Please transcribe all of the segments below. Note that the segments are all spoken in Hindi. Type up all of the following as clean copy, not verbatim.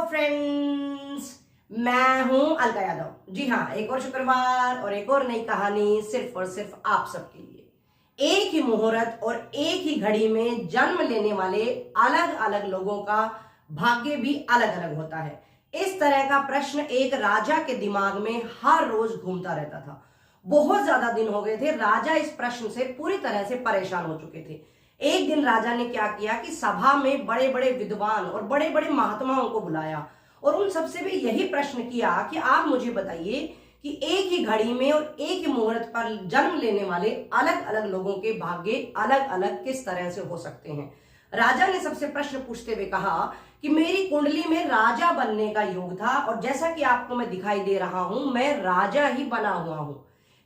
फ्रेंड्स, मैं हूं अलका यादव। जी हाँ, एक और शुक्रवार और एक और नई कहानी सिर्फ और सिर्फ आप सबके लिए। एक ही मुहूर्त और एक ही घड़ी में जन्म लेने वाले अलग अलग लोगों का भाग्य भी अलग अलग होता है। इस तरह का प्रश्न एक राजा के दिमाग में हर रोज घूमता रहता था। बहुत ज्यादा दिन हो गए थे, राजा इस प्रश्न से पूरी तरह से परेशान हो चुके थे। एक दिन राजा ने क्या किया कि सभा में बड़े बड़े विद्वान और बड़े बड़े महात्माओं को बुलाया और उन सबसे भी यही प्रश्न किया कि आप मुझे बताइए कि एक ही घड़ी में और एक ही मुहूर्त पर जन्म लेने वाले अलग अलग लोगों के भाग्य अलग अलग किस तरह से हो सकते हैं। राजा ने सबसे प्रश्न पूछते हुए कहा कि मेरी कुंडली में राजा बनने का योग था और जैसा कि आपको मैं दिखाई दे रहा हूं, मैं राजा ही बना हुआ हूं,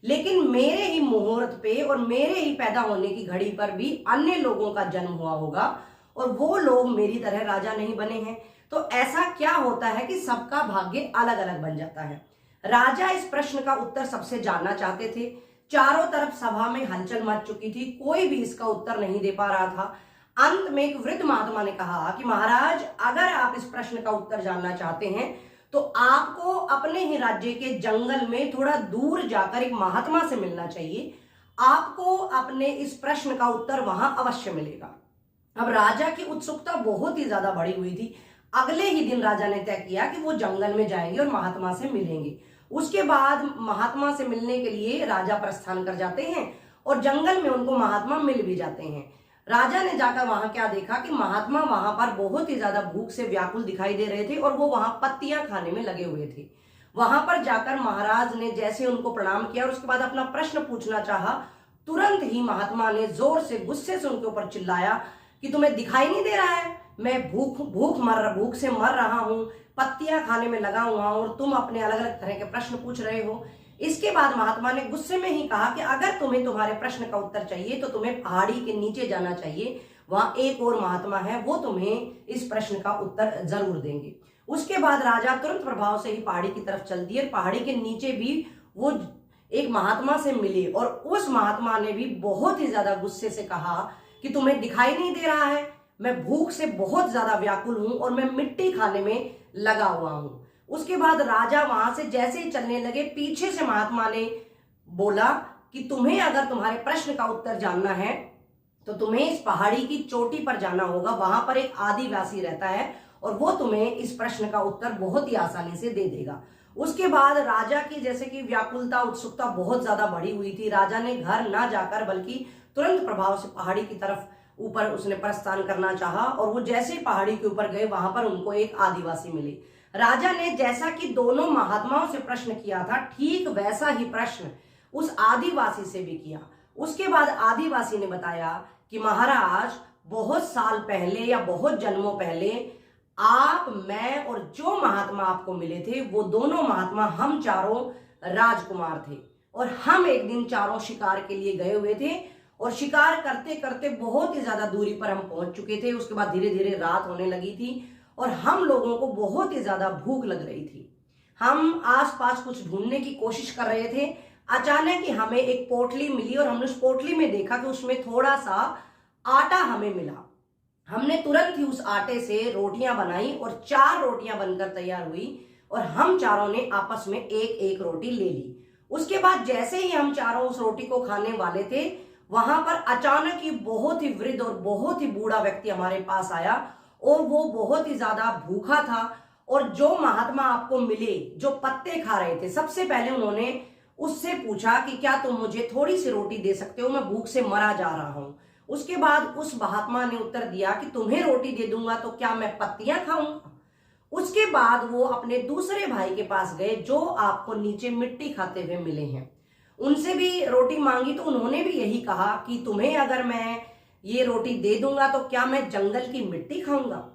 लेकिन मेरे ही मुहूर्त पे और मेरे ही पैदा होने की घड़ी पर भी अन्य लोगों का जन्म हुआ होगा और वो लोग मेरी तरह राजा नहीं बने हैं। तो ऐसा क्या होता है कि सबका भाग्य अलग अलग बन जाता है। राजा इस प्रश्न का उत्तर सबसे जानना चाहते थे। चारों तरफ सभा में हलचल मच चुकी थी, कोई भी इसका उत्तर नहीं दे पा रहा था। अंत में एक वृद्ध महात्मा ने कहा कि महाराज, अगर आप इस प्रश्न का उत्तर जानना चाहते हैं तो आपको अपने ही राज्य के जंगल में थोड़ा दूर जाकर एक महात्मा से मिलना चाहिए। आपको अपने इस प्रश्न का उत्तर वहां अवश्य मिलेगा। अब राजा की उत्सुकता बहुत ही ज्यादा बढ़ी हुई थी। अगले ही दिन राजा ने तय किया कि वो जंगल में जाएंगे और महात्मा से मिलेंगे। उसके बाद महात्मा से मिलने के लिए राजा प्रस्थान कर जाते हैं और जंगल में उनको महात्मा मिल भी जाते हैं। राजा ने जाकर वहां क्या देखा कि महात्मा वहां पर बहुत ही ज्यादा भूख से व्याकुल दिखाई दे रहे थे और वो वहां पत्तियां खाने में लगे हुए थे। वहां पर जाकर महाराज ने जैसे उनको प्रणाम किया और उसके बाद अपना प्रश्न पूछना चाहा, तुरंत ही महात्मा ने जोर से गुस्से से उनके ऊपर चिल्लाया कि तुम्हें दिखाई नहीं दे रहा है, मैं भूख से मर रहा हूं, पत्तियां खाने में लगा हुआ हूं और तुम अपने अलग अलग तरह के प्रश्न पूछ रहे हो। इसके बाद महात्मा ने गुस्से में ही कहा कि अगर तुम्हें तुम्हारे प्रश्न का उत्तर चाहिए तो तुम्हें पहाड़ी के नीचे जाना चाहिए, वहां एक और महात्मा है, वो तुम्हें इस प्रश्न का उत्तर जरूर देंगे। उसके बाद राजा तुरंत प्रभाव से ही पहाड़ी की तरफ चल दिए। पहाड़ी के नीचे भी वो एक महात्मा से मिले और उस महात्मा ने भी बहुत ही ज्यादा गुस्से से कहा कि तुम्हें दिखाई नहीं दे रहा है, मैं भूख से बहुत ज्यादा व्याकुल हूं और मैं मिट्टी खाने में लगा हुआ हूं। उसके बाद राजा वहां से जैसे ही चलने लगे, पीछे से महात्मा ने बोला कि तुम्हें अगर तुम्हारे प्रश्न का उत्तर जानना है तो तुम्हें इस पहाड़ी की चोटी पर जाना होगा। वहां पर एक आदिवासी रहता है और वो तुम्हें इस प्रश्न का उत्तर बहुत ही आसानी से दे देगा। उसके बाद राजा की जैसे कि व्याकुलता, उत्सुकता बहुत ज्यादा बढ़ी हुई थी। राजा ने घर ना जाकर बल्कि तुरंत प्रभाव से पहाड़ी की तरफ ऊपर उसने प्रस्थान करना चाहा और वो जैसे ही पहाड़ी के ऊपर गए, वहां पर उनको एक आदिवासी मिले। राजा ने जैसा कि दोनों महात्माओं से प्रश्न किया था, ठीक वैसा ही प्रश्न उस आदिवासी से भी किया। उसके बाद आदिवासी ने बताया कि महाराज, बहुत साल पहले या बहुत जन्मों पहले आप, मैं और जो महात्मा आपको मिले थे, वो दोनों महात्मा हम चारों राजकुमार थे और हम एक दिन चारों शिकार के लिए गए हुए थे और शिकार करते करते बहुत ही ज्यादा दूरी पर हम पहुंच चुके थे। उसके बाद धीरे धीरे रात होने लगी थी और हम लोगों को बहुत ही ज्यादा भूख लग रही थी। हम आसपास कुछ ढूंढने की कोशिश कर रहे थे। अचानक ही हमें एक पोटली मिली और हमने उस पोटली में देखा कि उसमें थोड़ा सा आटा हमें मिला। हमने तुरंत ही उस आटे से रोटियां बनाई और 4 रोटियां बनकर तैयार हुई और हम चारों ने आपस में एक एक रोटी ले ली। उसके बाद जैसे ही हम चारों उस रोटी को खाने वाले थे, वहां पर अचानक ही बहुत ही वृद्ध और बहुत ही बूढ़ा व्यक्ति हमारे पास आया और वो बहुत ही ज्यादा भूखा था। और जो महात्मा आपको मिले, जो पत्ते खा रहे थे, सबसे पहले उन्होंने उससे पूछा कि क्या तुम मुझे थोड़ी सी रोटी दे सकते हो, मैं भूख से मरा जा रहा हूं। उसके बाद उस महात्मा ने उत्तर दिया कि तुम्हें रोटी दे दूंगा तो क्या मैं पत्तियां खाऊंगा। उसके बाद वो अपने दूसरे भाई के पास गए जो आपको नीचे मिट्टी खाते हुए मिले हैं। उनसे भी रोटी मांगी तो उन्होंने भी यही कहा कि तुम्हें अगर मैं ये रोटी दे दूंगा तो क्या मैं जंगल की मिट्टी खाऊंगा।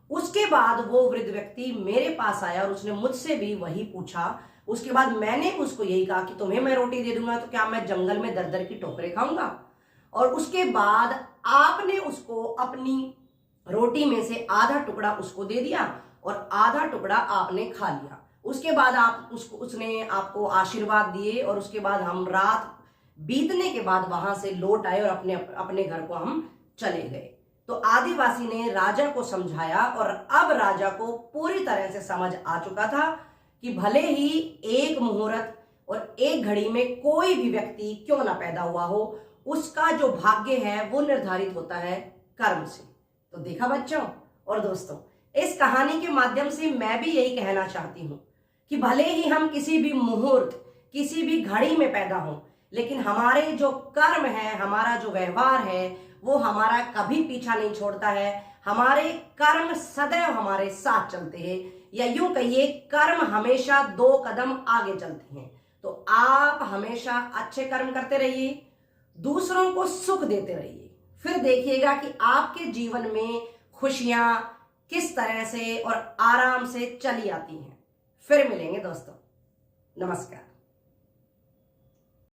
उसके बाद वो वृद्ध व्यक्ति मेरे पास आया और उसने मुझसे भी वही पूछा। उसके बाद मैंने उसको यही कहा कि तुम्हें मैं रोटी दे दूंगा तो क्या मैं जंगल में दर दर की ठोकरें खाऊंगा। और उसके बाद आपने उसको अपनी रोटी में से आधा टुकड़ा उसको दे दिया और आधा टुकड़ा आपने खा लिया। उसके बाद उसने आपको आशीर्वाद दिए और उसके बाद हम रात बीतने के बाद वहां से लौट आए और अपने अपने घर को हम चले गए। तो आदिवासी ने राजा को समझाया और अब राजा को पूरी तरह से समझ आ चुका था कि भले ही एक मुहूर्त और एक घड़ी में कोई भी व्यक्ति क्यों ना पैदा हुआ हो, उसका जो भाग्य है वो निर्धारित होता है कर्म से। तो देखा बच्चों और दोस्तों, इस कहानी के माध्यम से मैं भी यही कहना चाहती हूं कि भले ही हम किसी भी मुहूर्त, किसी भी घड़ी में पैदा हों, लेकिन हमारे जो कर्म है, हमारा जो व्यवहार है, वो हमारा कभी पीछा नहीं छोड़ता है। हमारे कर्म सदैव हमारे साथ चलते हैं, या यूं कहिए कर्म हमेशा 2 कदम आगे चलते हैं। तो आप हमेशा अच्छे कर्म करते रहिए, दूसरों को सुख देते रहिए, फिर देखिएगा कि आपके जीवन में खुशियां किस तरह से और आराम से चली आती हैं। फिर मिलेंगे दोस्तों, नमस्कार।